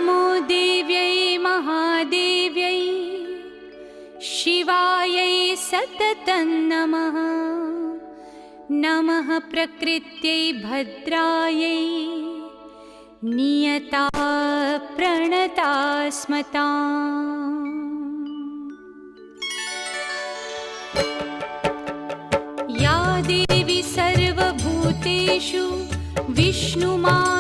नमो देव्यै महादेव्यै शिवायै सततं नमः। नमः प्रकृत्यै भद्रायै नियता प्रणता स्मताम्। या देवी सर्वभूतेषु विष्णुमा